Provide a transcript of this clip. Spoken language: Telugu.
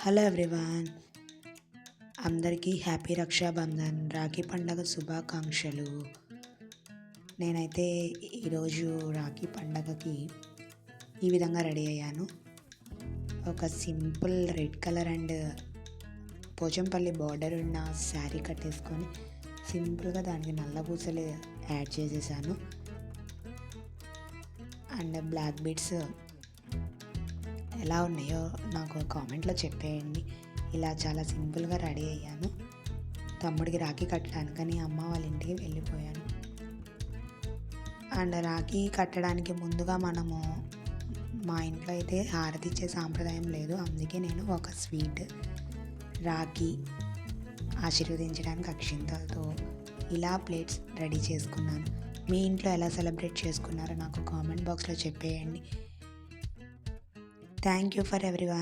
హలో ఎవ్రీవన్, అందరికీ హ్యాపీ రక్షాబంధన్, రాఖీ పండగ శుభాకాంక్షలు. నేనైతే ఈరోజు రాఖీ పండగకి ఈ విధంగా రెడీ అయ్యాను. ఒక simple red colour and Pochampally border ఉన్న శారీ కట్టేసుకొని సింపుల్గా దానికి నల్ల పూసలు యాడ్ చేసేసాను. అండ్ బ్లాక్ బీడ్స్ ఎలా ఉన్నాయో నాకు కామెంట్లో చెప్పేయండి. ఇలా చాలా సింపుల్గా రెడీ అయ్యాను. తమ్ముడికి రాఖీ కట్టడానికని అమ్మ వాళ్ళ ఇంటికి వెళ్ళిపోయాను. అండ్ రాఖీ కట్టడానికి ముందుగా మనము మా ఇంట్లో అయితే హారతి ఇచ్చే సాంప్రదాయం లేదు. అందుకే నేను ఒక స్వీట్, రాఖీ, ఆశీర్వదించడానికి అక్షింతలతో ఇలా ప్లేట్స్ రెడీ చేసుకున్నాను. మీ ఇంట్లో ఎలా సెలబ్రేట్ చేసుకున్నారో నాకు కామెంట్ బాక్స్లో చెప్పేయండి. Thank you for everyone.